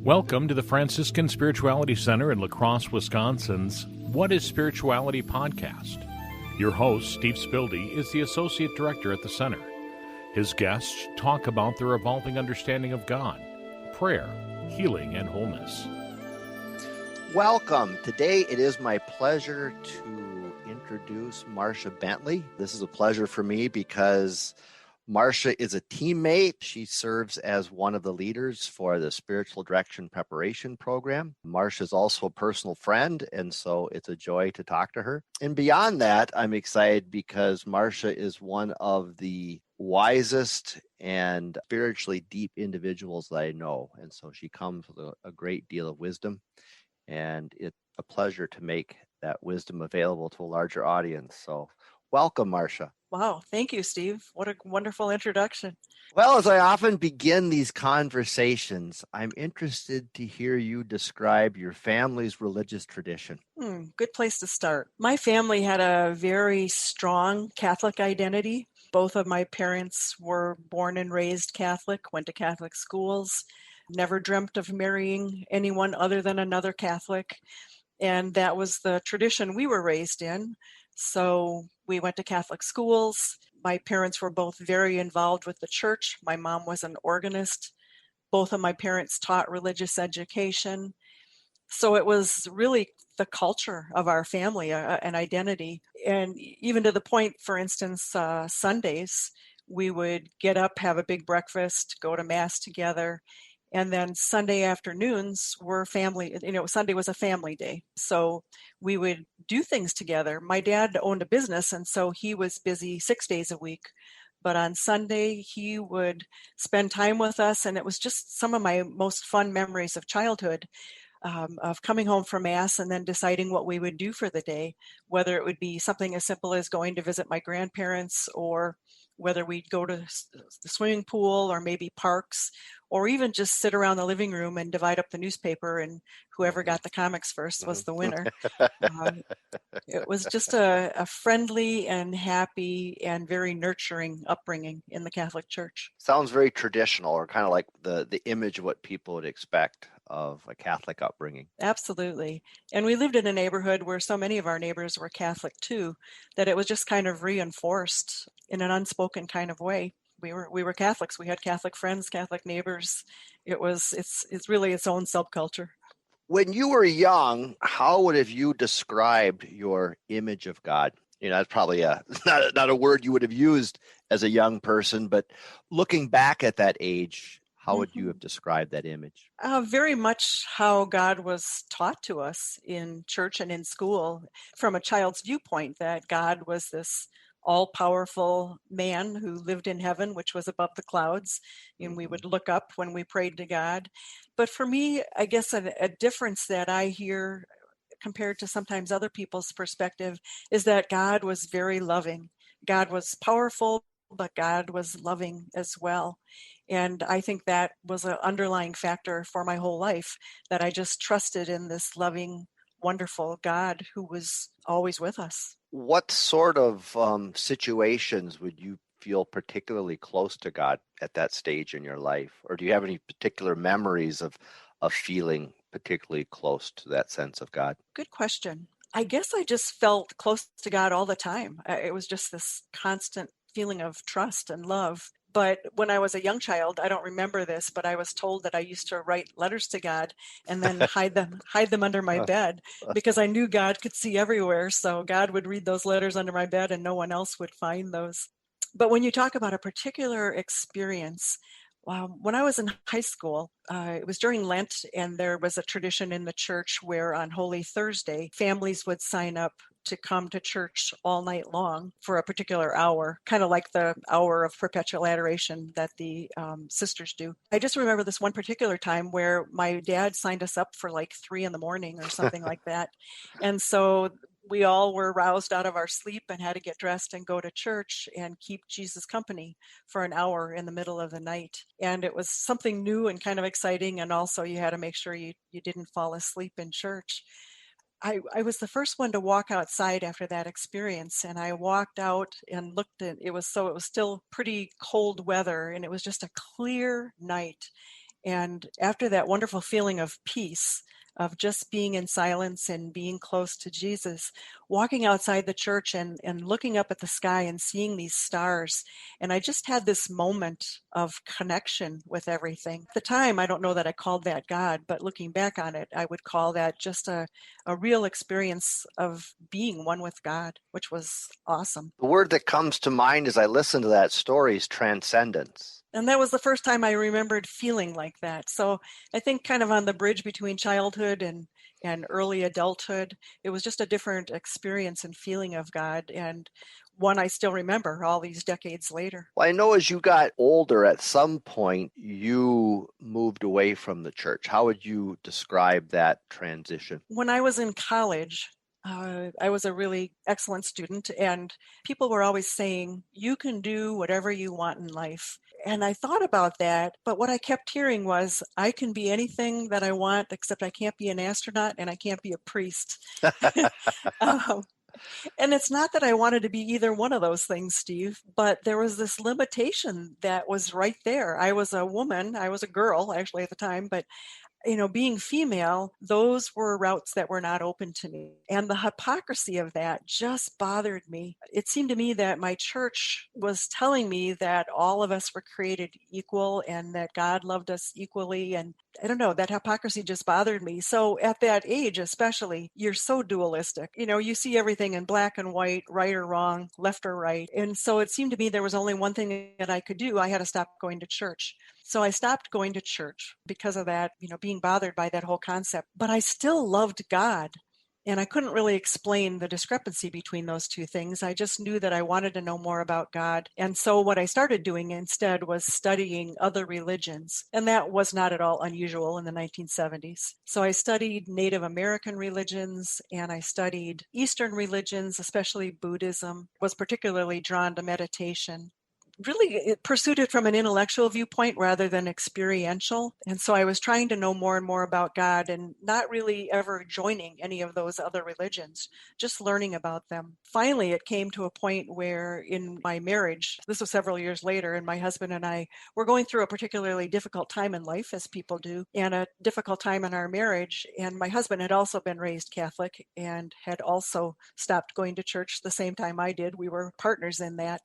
Welcome to the Franciscan Spirituality Center in La Crosse, Wisconsin's What is Spirituality podcast. Your host, Steve Spilde, is the Associate Director at the Center. His guests talk about their evolving understanding of God, prayer, healing, and wholeness. Welcome. Today it is my pleasure to introduce Marcia Bentley. This is a pleasure for me because Marcia is a teammate. She serves as one of the leaders for the Spiritual Direction Preparation Program. Marcia is also a personal friend, and so it's a joy to talk to her. And beyond that, I'm excited because Marcia is one of the wisest and spiritually deep individuals that I know. And so she comes with a great deal of wisdom, and it's a pleasure to make that wisdom available to a larger audience. So welcome, Marcia. Wow. Thank you, Steve. What a wonderful introduction. Well, as I often begin these conversations, I'm interested to hear you describe your family's religious tradition. Good place to start. My family had a very strong Catholic identity. Both of my parents were born and raised Catholic, went to Catholic schools, never dreamt of marrying anyone other than another Catholic. And that was the tradition we were raised in. So we went to Catholic schools. My parents were both very involved with the church. My mom was an organist. Both of my parents taught religious education. So it was really the culture of our family, an identity. And even to the point, for instance, Sundays, we would get up, have a big breakfast, go to Mass together. And then Sunday afternoons were family, Sunday was a family day. So we would do things together. My dad owned a business, and so he was busy 6 days a week. But on Sunday, he would spend time with us, and it was just some of my most fun memories of childhood, of coming home from Mass and then deciding what we would do for the day, whether it would be something as simple as going to visit my grandparents, or whether we'd go to the swimming pool or maybe parks, or even just sit around the living room and divide up the newspaper, and whoever got the comics first was the winner. It was just a friendly and happy and very nurturing upbringing in the Catholic Church. Sounds very traditional, or kind of like the image of what people would expect of a Catholic upbringing. Absolutely. And we lived in a neighborhood where so many of our neighbors were Catholic too, that it was just kind of reinforced in an unspoken kind of way. We were Catholics. We had Catholic friends, Catholic neighbors. It's really its own subculture. When you were young, how would have you described your image of God? That's probably not a word you would have used as a young person, but looking back at that age, how would you have described that image? Very much how God was taught to us in church and in school, from a child's viewpoint, that God was this all-powerful man who lived in heaven, which was above the clouds, and we would look up when we prayed to God. But for me, I guess a difference that I hear compared to sometimes other people's perspective is that God was very loving. God was powerful, but God was loving as well. And I think that was an underlying factor for my whole life, that I just trusted in this loving, wonderful God who was always with us. What sort of situations would you feel particularly close to God at that stage in your life? Or do you have any particular memories of feeling particularly close to that sense of God? Good question. I guess I just felt close to God all the time. It was just this constant feeling of trust and love. But when I was a young child, I don't remember this, but I was told that I used to write letters to God and then hide them under my bed, because I knew God could see everywhere. So God would read those letters under my bed and no one else would find those. But when you talk about a particular experience, when I was in high school, it was during Lent, and there was a tradition in the church where on Holy Thursday, families would sign up to come to church all night long for a particular hour, kind of like the hour of perpetual adoration that the sisters do. I just remember this one particular time where my dad signed us up for like 3 a.m. or something like that. And so we all were roused out of our sleep and had to get dressed and go to church and keep Jesus company for an hour in the middle of the night. And it was something new and kind of exciting. And also you had to make sure you didn't fall asleep in church. I was the first one to walk outside after that experience, and I walked out and looked at it was still pretty cold weather, and it was just a clear night. And after that wonderful feeling of peace, of just being in silence and being close to Jesus, walking outside the church and looking up at the sky and seeing these stars. And I just had this moment of connection with everything. At the time, I don't know that I called that God, but looking back on it, I would call that just a real experience of being one with God, which was awesome. The word that comes to mind as I listen to that story is transcendence. And that was the first time I remembered feeling like that. So I think kind of on the bridge between childhood and early adulthood, it was just a different experience and feeling of God, and one I still remember all these decades later. Well, I know as you got older, at some point, you moved away from the church. How would you describe that transition? When I was in college, I was a really excellent student, and people were always saying, you can do whatever you want in life. And I thought about that, but what I kept hearing was, I can be anything that I want, except I can't be an astronaut and I can't be a priest. um, and it's not that I wanted to be either one of those things, Steve, but there was this limitation that was right there. I was a woman, I was a girl actually at the time, but being female, those were routes that were not open to me. And the hypocrisy of that just bothered me. It seemed to me that my church was telling me that all of us were created equal and that God loved us equally. And I don't know, that hypocrisy just bothered me. So at that age, especially, you're so dualistic. You see everything in black and white, right or wrong, left or right. And so it seemed to me there was only one thing that I could do. I had to stop going to church. So I stopped going to church because of that, being bothered by that whole concept. But I still loved God. And I couldn't really explain the discrepancy between those two things. I just knew that I wanted to know more about God. And so what I started doing instead was studying other religions. And that was not at all unusual in the 1970s. So I studied Native American religions and I studied Eastern religions, especially Buddhism, was particularly drawn to meditation. Really it pursued it from an intellectual viewpoint rather than experiential. And so I was trying to know more and more about God and not really ever joining any of those other religions, just learning about them. Finally, it came to a point where in my marriage, this was several years later, and my husband and I were going through a particularly difficult time in life, as people do, and a difficult time in our marriage. And my husband had also been raised Catholic and had also stopped going to church the same time I did. We were partners in that.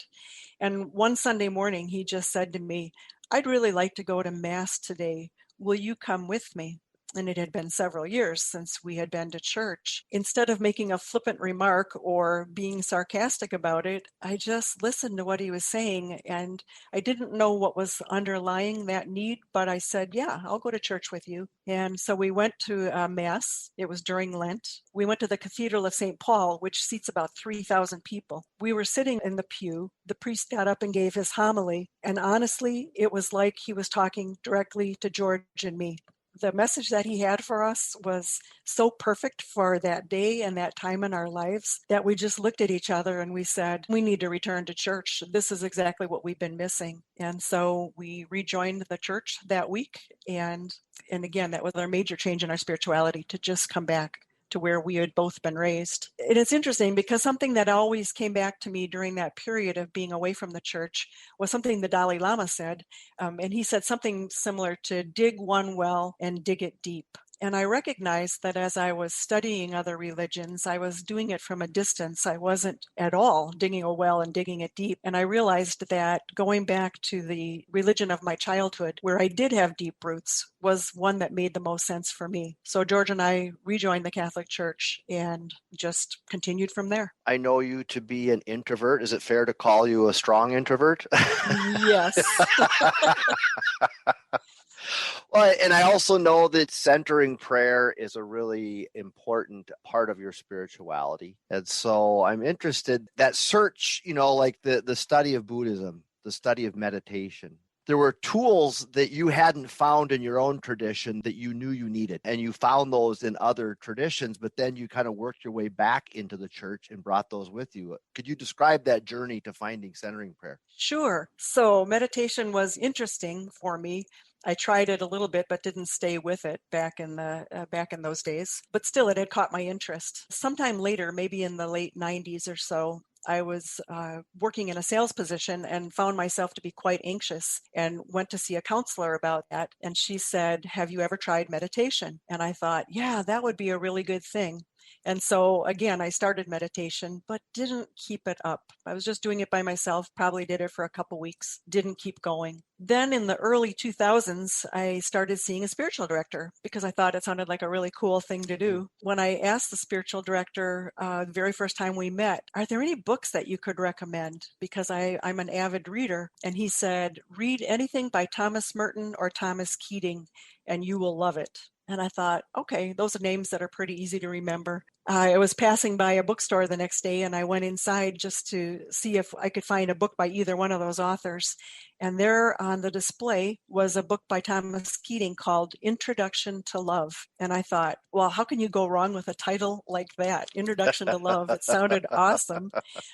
And one Sunday morning, he just said to me, I'd really like to go to Mass today. Will you come with me? And it had been several years since we had been to church. Instead of making a flippant remark or being sarcastic about it, I just listened to what he was saying. And I didn't know what was underlying that need, but I said, yeah, I'll go to church with you. And so we went to Mass. It was during Lent. We went to the Cathedral of St. Paul, which seats about 3,000 people. We were sitting in the pew. The priest got up and gave his homily. And honestly, it was like he was talking directly to George and me. The message that he had for us was so perfect for that day and that time in our lives that we just looked at each other and we said, we need to return to church. This is exactly what we've been missing. And so we rejoined the church that week. And again, that was our major change in our spirituality, to just come back to where we had both been raised. And it's interesting because something that always came back to me during that period of being away from the church was something the Dalai Lama said. And he said something similar to dig one well and dig it deep. And I recognized that as I was studying other religions, I was doing it from a distance. I wasn't at all digging a well and digging it deep. And I realized that going back to the religion of my childhood, where I did have deep roots, was one that made the most sense for me. So George and I rejoined the Catholic Church and just continued from there. I know you to be an introvert. Is it fair to call you a strong introvert? Yes. Well, and I also know that centering prayer is a really important part of your spirituality. And so I'm interested, that search, like the study of Buddhism, the study of meditation. There were tools that you hadn't found in your own tradition that you knew you needed. And you found those in other traditions, but then you kind of worked your way back into the church and brought those with you. Could you describe that journey to finding centering prayer? Sure. So meditation was interesting for me. I tried it a little bit, but didn't stay with it back in those days. But still, it had caught my interest. Sometime later, maybe in the late 90s or so, I was working in a sales position and found myself to be quite anxious and went to see a counselor about that. And she said, "Have you ever tried meditation?" And I thought, yeah, that would be a really good thing. And so again, I started meditation, but didn't keep it up. I was just doing it by myself, probably did it for a couple weeks, didn't keep going. Then in the early 2000s, I started seeing a spiritual director because I thought it sounded like a really cool thing to do. When I asked the spiritual director the very first time we met, "Are there any books that you could recommend?" Because I'm an avid reader. And he said, "Read anything by Thomas Merton or Thomas Keating and you will love it." And I thought, okay, those are names that are pretty easy to remember. I was passing by a bookstore the next day and I went inside just to see if I could find a book by either one of those authors. And there on the display was a book by Thomas Keating called Introduction to Love. And I thought, well, how can you go wrong with a title like that? Introduction to Love. It sounded awesome.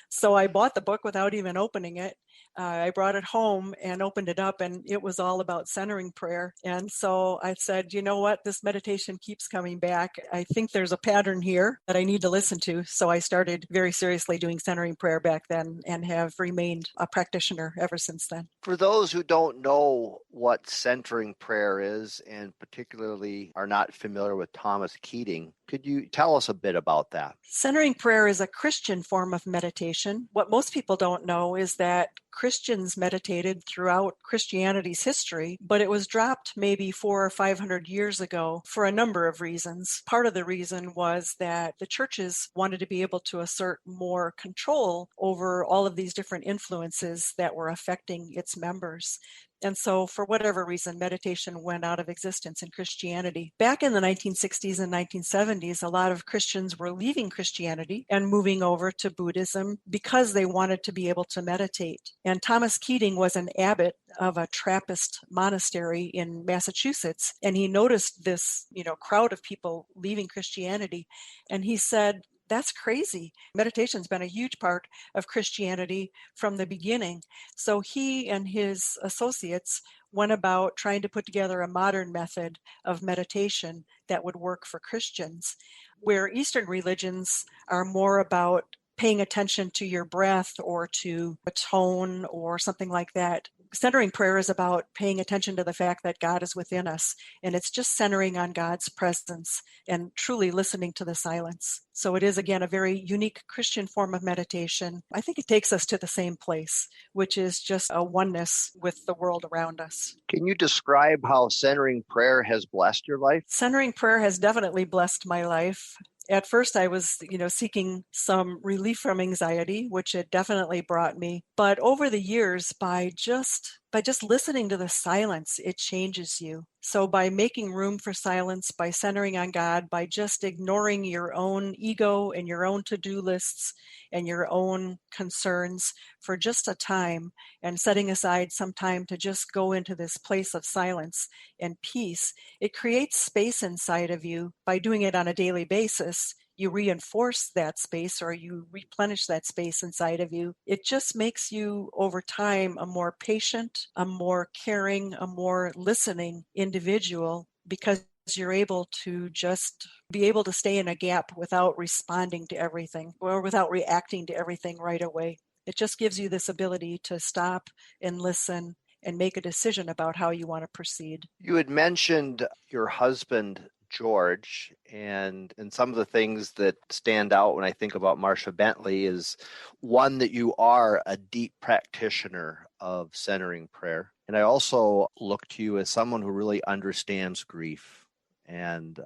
So I bought the book without even opening it. I brought it home and opened it up, and it was all about centering prayer. And so I said, you know what? This meditation keeps coming back. I think there's a pattern here that I need to listen to. So I started very seriously doing centering prayer back then and have remained a practitioner ever since then. For those who don't know what centering prayer is, and particularly are not familiar with Thomas Keating, could you tell us a bit about that? Centering prayer is a Christian form of meditation. What most people don't know is that Christians meditated throughout Christianity's history, but it was dropped maybe 400 or 500 years ago for a number of reasons. Part of the reason was that the churches wanted to be able to assert more control over all of these different influences that were affecting its members. And so for whatever reason, meditation went out of existence in Christianity. Back in the 1960s and 1970s, a lot of Christians were leaving Christianity and moving over to Buddhism because they wanted to be able to meditate. And Thomas Keating was an abbot of a Trappist monastery in Massachusetts. And he noticed this, crowd of people leaving Christianity. And he said, "That's crazy. Meditation's been a huge part of Christianity from the beginning." So he and his associates went about trying to put together a modern method of meditation that would work for Christians, where Eastern religions are more about paying attention to your breath or to a tone or something like that. Centering prayer is about paying attention to the fact that God is within us, and it's just centering on God's presence and truly listening to the silence. So it is, again, a very unique Christian form of meditation. I think it takes us to the same place, which is just a oneness with the world around us. Can you describe how centering prayer has blessed your life? Centering prayer has definitely blessed my life. At first, I was, seeking some relief from anxiety, which it definitely brought me. But over the years, by just listening to the silence, it changes you. So by making room for silence, by centering on God, by just ignoring your own ego and your own to-do lists and your own concerns for just a time and setting aside some time to just go into this place of silence and peace, it creates space inside of you. By doing it on a daily basis, you reinforce that space or you replenish that space inside of you. It just makes you, over time, a more patient, a more caring, a more listening individual, because you're able to just be able to stay in a gap without responding to everything or without reacting to everything right away. It just gives you this ability to stop and listen and make a decision about how you want to proceed. You had mentioned your husband, George, and some of the things that stand out when I think about Marcia Bentley is one, that you are a deep practitioner of centering prayer. And I also look to you as someone who really understands grief and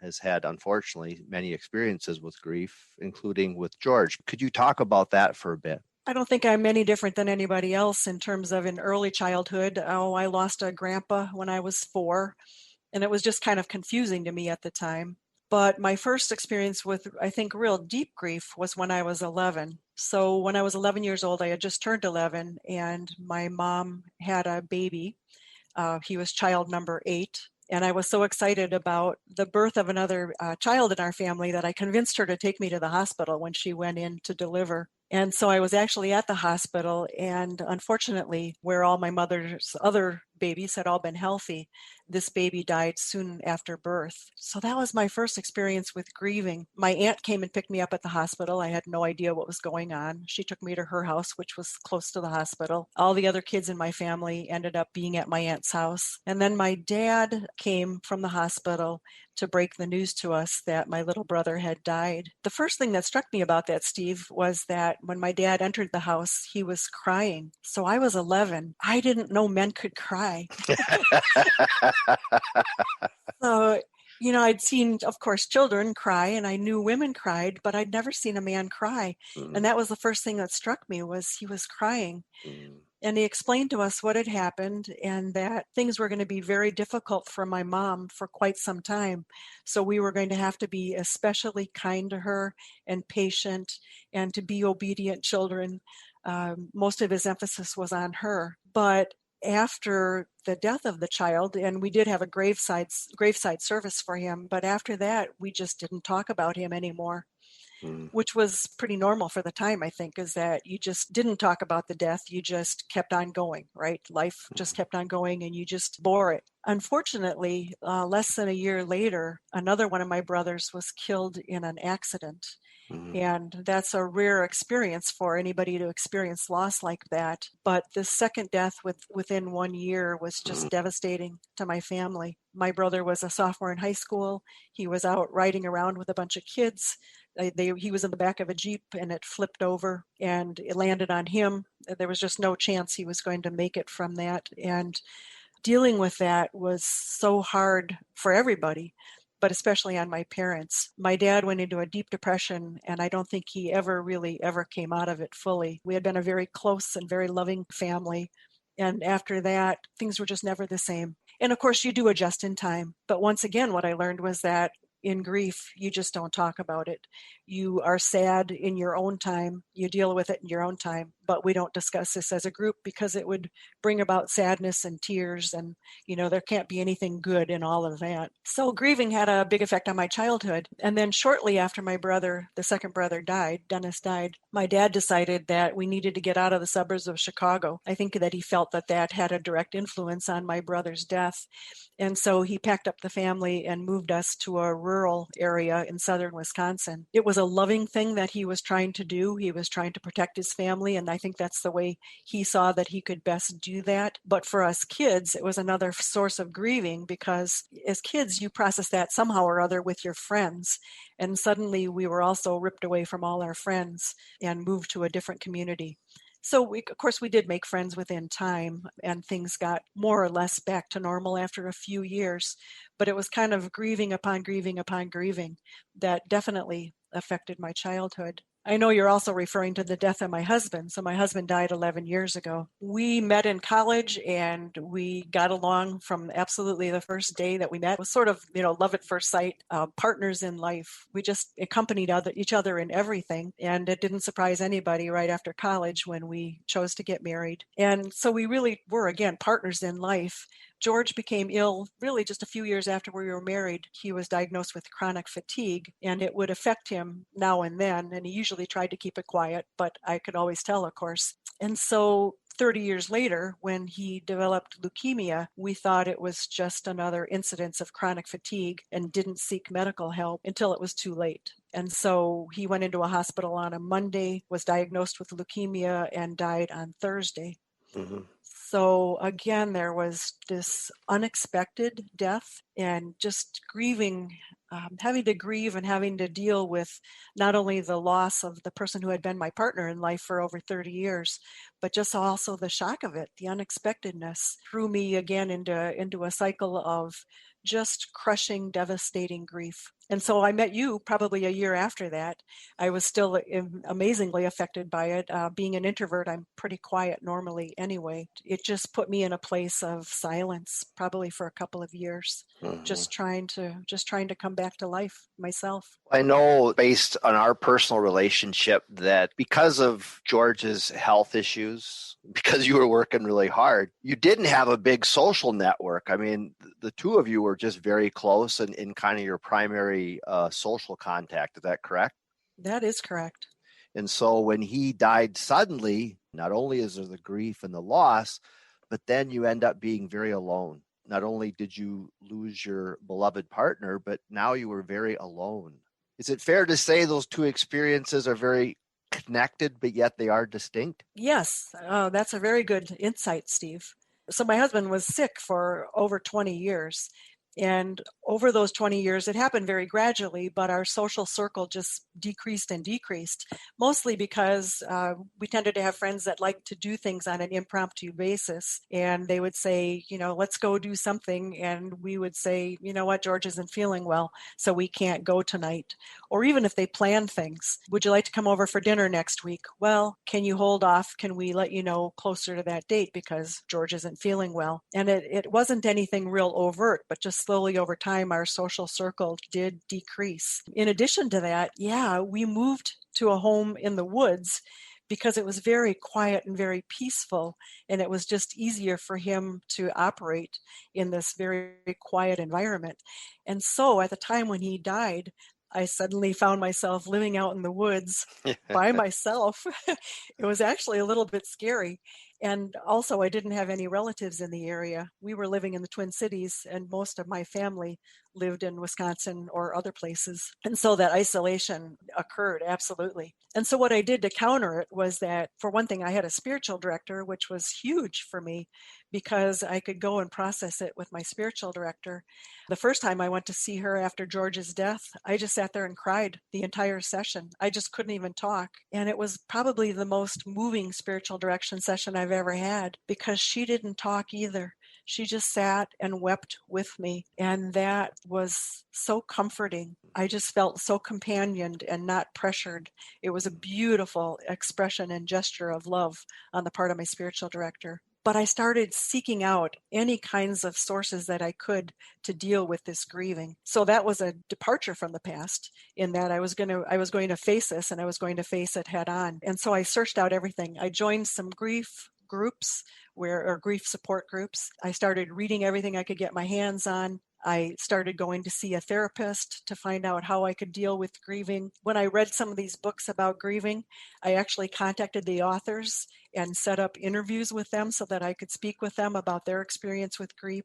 has had, unfortunately, many experiences with grief, including with George. Could you talk about that for a bit? I don't think I'm any different than anybody else in terms of in early childhood. I lost a grandpa when I was 4. And it was just kind of confusing to me at the time. But my first experience with, I think, real deep grief was when I was 11. So when I was 11 years old, I had just turned 11, and my mom had a baby. He was child number 8. And I was so excited about the birth of another child in our family that I convinced her to take me to the hospital when she went in to deliver. And so I was actually at the hospital, and unfortunately, where all my mother's other babies had all been healthy. This baby died soon after birth. So that was my first experience with grieving. My aunt came and picked me up at the hospital. I had no idea what was going on. She took me to her house, which was close to the hospital. All the other kids in my family ended up being at my aunt's house. And then my dad came from the hospital to break the news to us that my little brother had died. The first thing that struck me about that, Steve, was that when my dad entered the house, he was crying. So I was 11. I didn't know men could cry. So, I'd seen, of course, children cry, and I knew women cried, but I'd never seen a man cry. And that was the first thing that struck me, was he was crying. And he explained to us what had happened and that things were going to be very difficult for my mom for quite some time. So we were going to have to be especially kind to her and patient and to be obedient children. Most of his emphasis was on her. But after the death of the child, and we did have a graveside service for him, but after that, we just didn't talk about him anymore. Which was pretty normal for the time, I think, is that you just didn't talk about the death. You just kept on going, right? Life just kept on going and you just bore it. Unfortunately, less than a year later, another one of my brothers was killed in an accident. And that's a rare experience for anybody to experience loss like that. But the second death within 1 year was just devastating to my family. My brother was a sophomore in high school. He was out riding around with a bunch of kids. He was in the back of a Jeep and it flipped over and it landed on him. There was just no chance he was going to make it from that. And dealing with that was so hard for everybody, but especially on my parents. My dad went into a deep depression, and I don't think he ever came out of it fully. We had been a very close and very loving family. And after that, things were just never the same. And of course, you do adjust in time. But once again, what I learned was that in grief, you just don't talk about it. You are sad in your own time. You deal with it in your own time. But we don't discuss this as a group because it would bring about sadness and tears. And, there can't be anything good in all of that. So grieving had a big effect on my childhood. And then shortly after my brother, the second brother died, Dennis died, my dad decided that we needed to get out of the suburbs of Chicago. I think that he felt that had a direct influence on my brother's death. And so he packed up the family and moved us to a rural area in southern Wisconsin. It was a loving thing that he was trying to do. He was trying to protect his family, and I think that's the way he saw that he could best do that. But for us kids, it was another source of grieving because as kids, you process that somehow or other with your friends. And suddenly we were also ripped away from all our friends and moved to a different community. So, of course, we did make friends within time, and things got more or less back to normal after a few years. But it was kind of grieving upon grieving upon grieving that definitely affected my childhood. I know you're also referring to the death of my husband. So my husband died 11 years ago. We met in college and we got along from absolutely the first day that we met. It was sort of, love at first sight, partners in life. We just accompanied each other in everything. And it didn't surprise anybody right after college when we chose to get married. And so we really were, again, partners in life. George became ill really just a few years after we were married. He was diagnosed with chronic fatigue, and it would affect him now and then. And he usually tried to keep it quiet, but I could always tell, of course. And so 30 years later, when he developed leukemia, we thought it was just another incidence of chronic fatigue and didn't seek medical help until it was too late. And so he went into a hospital on a Monday, was diagnosed with leukemia, and died on Thursday. So again, there was this unexpected death and just grieving, having to grieve and having to deal with not only the loss of the person who had been my partner in life for over 30 years, but just also the shock of it, the unexpectedness threw me again into a cycle of just crushing, devastating grief. And so I met you probably a year after that. I was still amazingly affected by it. Being an introvert, I'm pretty quiet normally anyway. It just put me in a place of silence, probably for a couple of years, just trying to come back to life myself. I know based on our personal relationship that because of George's health issues, because you were working really hard, you didn't have a big social network. I mean, the two of you were just very close and in kind of your primary social contact. Is that correct? That is correct. And so when he died suddenly, not only is there the grief and the loss, but then you end up being very alone. Not only did you lose your beloved partner, but now you were very alone. Is it fair to say those two experiences are very connected, but yet they are distinct? Yes, that's a very good insight, Steve. So my husband was sick for over 20 years. And over those 20 years, it happened very gradually, but our social circle just decreased and decreased, mostly because we tended to have friends that liked to do things on an impromptu basis. And they would say, let's go do something. And we would say, you know what, George isn't feeling well, so we can't go tonight. Or even if they planned things, would you like to come over for dinner next week? Well, can you hold off? Can we let you know closer to that date because George isn't feeling well? And it wasn't anything real overt, but just slowly over time, our social circle did decrease. In addition to that, we moved to a home in the woods because it was very quiet and very peaceful, and it was just easier for him to operate in this very quiet environment. And so at the time when he died, I suddenly found myself living out in the woods by myself. It was actually a little bit scary. And also, I didn't have any relatives in the area. We were living in the Twin Cities, and most of my family lived in Wisconsin or other places. And so that isolation occurred, absolutely. And so what I did to counter it was that, for one thing, I had a spiritual director, which was huge for me because I could go and process it with my spiritual director. The first time I went to see her after George's death, I just sat there and cried the entire session. I just couldn't even talk. And it was probably the most moving spiritual direction session I've ever had because she didn't talk either. She just sat and wept with me. And that was so comforting. I just felt so companioned and not pressured. It was a beautiful expression and gesture of love on the part of my spiritual director. But I started seeking out any kinds of sources that I could to deal with this grieving. So that was a departure from the past in that I was going to face this, and I was going to face it head on. And so I searched out everything. I joined some grief groups or grief support groups. I started reading everything I could get my hands on. I started going to see a therapist to find out how I could deal with grieving. When I read some of these books about grieving, I actually contacted the authors and set up interviews with them so that I could speak with them about their experience with grief.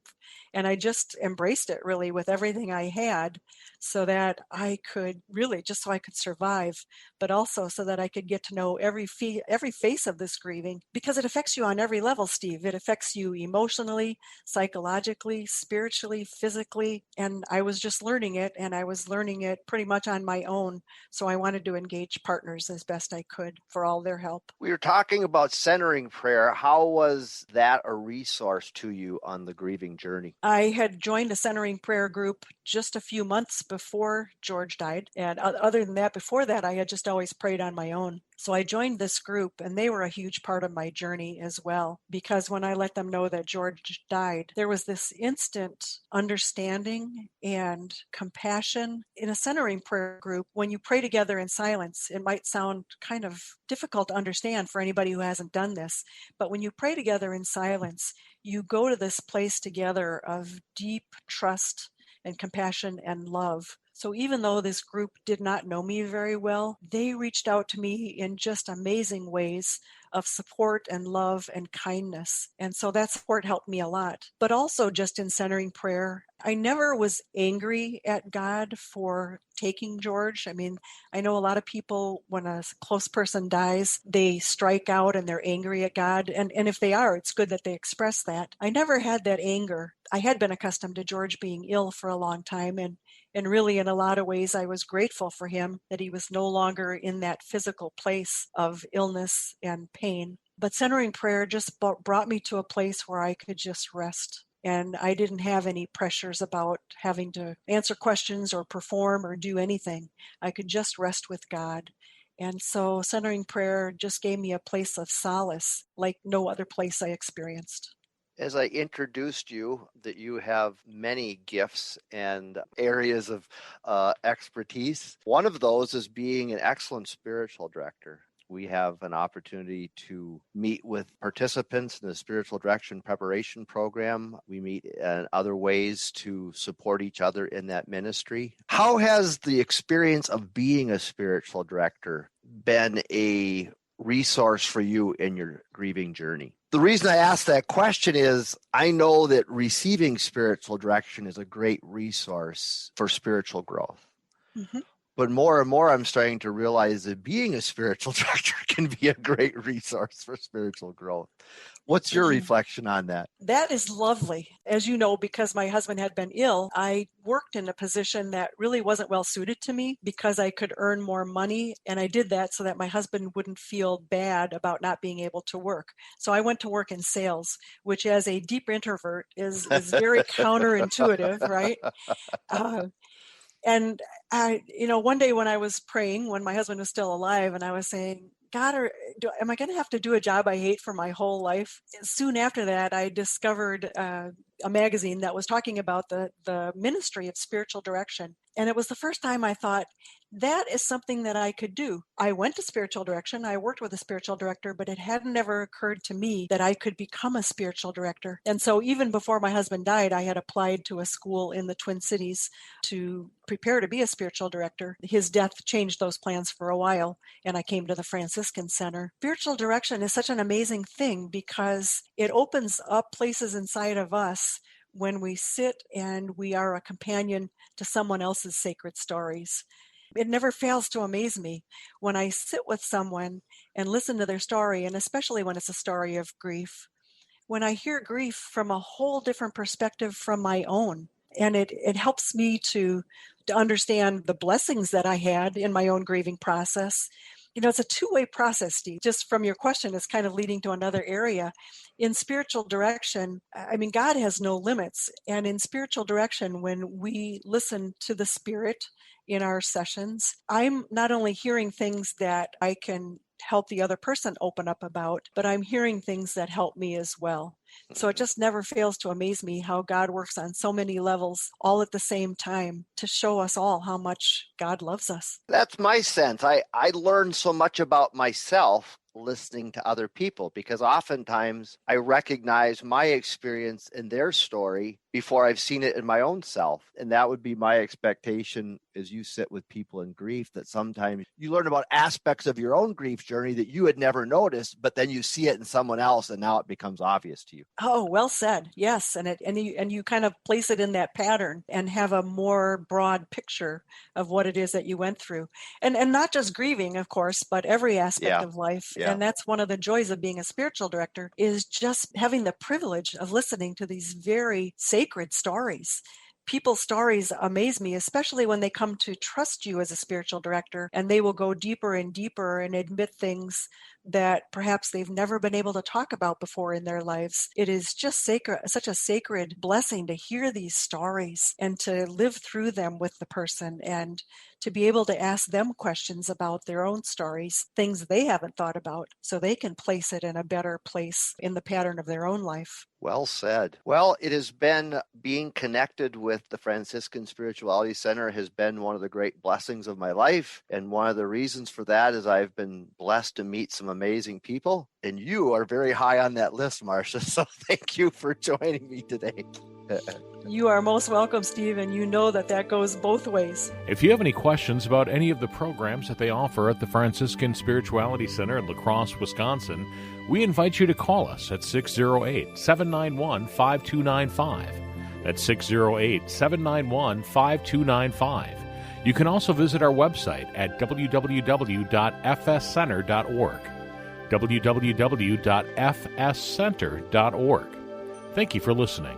And I just embraced it really with everything I had so that I could really, just so I could survive, but also so that I could get to know every face of this grieving, because it affects you on every level, Steve. It affects you emotionally, psychologically, spiritually, physically. And I was just learning it, and I was learning it pretty much on my own. So I wanted to engage partners as best I could for all their help. We were talking about centering prayer. How was that a resource to you on the grieving journey? I had joined a centering prayer group just a few months before George died. And other than that, before that, I had just always prayed on my own. So I joined this group, and they were a huge part of my journey as well, because when I let them know that George died, there was this instant understanding and compassion. In a centering prayer group, when you pray together in silence, it might sound kind of difficult to understand for anybody who hasn't done this, but when you pray together in silence, you go to this place together of deep trust and compassion and love. So even though this group did not know me very well, they reached out to me in just amazing ways of support and love and kindness. And so that support helped me a lot. But also just in centering prayer, I never was angry at God for taking George. I mean, I know a lot of people, when a close person dies, they strike out and they're angry at God. And if they are, it's good that they express that. I never had that anger. I had been accustomed to George being ill for a long time, and really, in a lot of ways, I was grateful for him that he was no longer in that physical place of illness and pain. But centering prayer just brought me to a place where I could just rest. And I didn't have any pressures about having to answer questions or perform or do anything. I could just rest with God. And so centering prayer just gave me a place of solace like no other place I experienced. As I introduced you, that you have many gifts and areas of expertise. One of those is being an excellent spiritual director. We have an opportunity to meet with participants in the spiritual direction preparation program. We meet in other ways to support each other in that ministry. How has the experience of being a spiritual director been a resource for you in your grieving journey? The reason I ask that question is I know that receiving spiritual direction is a great resource for spiritual growth. Mm-hmm. But more and more, I'm starting to realize that being a spiritual director can be a great resource for spiritual growth. What's your reflection on that? That is lovely. As you know, because my husband had been ill, I worked in a position that really wasn't well suited to me because I could earn more money. And I did that so that my husband wouldn't feel bad about not being able to work. So I went to work in sales, which as a deep introvert is very counterintuitive, right? And one day when I was praying, when my husband was still alive, and I was saying, God, am I going to have to do a job I hate for my whole life? Soon after that, I discovered a magazine that was talking about the ministry of spiritual direction. And it was the first time I thought, that is something that I could do. I went to spiritual direction. I worked with a spiritual director, but it hadn't ever occurred to me that I could become a spiritual director. And so even before my husband died, I had applied to a school in the Twin Cities to prepare to be a spiritual director. His death changed those plans for a while, and I came to the Franciscan Center. Spiritual direction is such an amazing thing because it opens up places inside of us when we sit and we are a companion to someone else's sacred stories. It never fails to amaze me when I sit with someone and listen to their story, and especially when it's a story of grief, when I hear grief from a whole different perspective from my own. And it helps me to understand the blessings that I had in my own grieving process. It's a two-way process, Steve. Just from your question, it's kind of leading to another area. In spiritual direction, God has no limits. And in spiritual direction, when we listen to the Spirit in our sessions, I'm not only hearing things that I can help the other person open up about, but I'm hearing things that help me as well. So it just never fails to amaze me how God works on so many levels all at the same time to show us all how much God loves us. That's my sense. I learned so much about myself listening to other people because oftentimes I recognize my experience in their story before I've seen it in my own self. And that would be my expectation as you sit with people in grief, that sometimes you learn about aspects of your own grief journey that you had never noticed, but then you see it in someone else and now it becomes obvious to you. Oh, well said. Yes. And you kind of place it in that pattern and have a more broad picture of what it is that you went through. And not just grieving, of course, but every aspect of life. Yeah. And that's one of the joys of being a spiritual director, is just having the privilege of listening to these very sacred stories. People's stories amaze me, especially when they come to trust you as a spiritual director, and they will go deeper and deeper and admit things that perhaps they've never been able to talk about before in their lives. It is just such a sacred blessing to hear these stories and to live through them with the person and to be able to ask them questions about their own stories, things they haven't thought about, so they can place it in a better place in the pattern of their own life. Well said. Well, it has been being connected with the Franciscan Spirituality Center has been one of the great blessings of my life. And one of the reasons for that is I've been blessed to meet some amazing people. And you are very high on that list, Marcia. So thank you for joining me today. You are most welcome, Steve, and you know that goes both ways. If you have any questions about any of the programs that they offer at the Franciscan Spirituality Center in La Crosse, Wisconsin, we invite you to call us at 608-791-5295. That's 608-791-5295. You can also visit our website at www.fscenter.org. www.fscenter.org. Thank you for listening.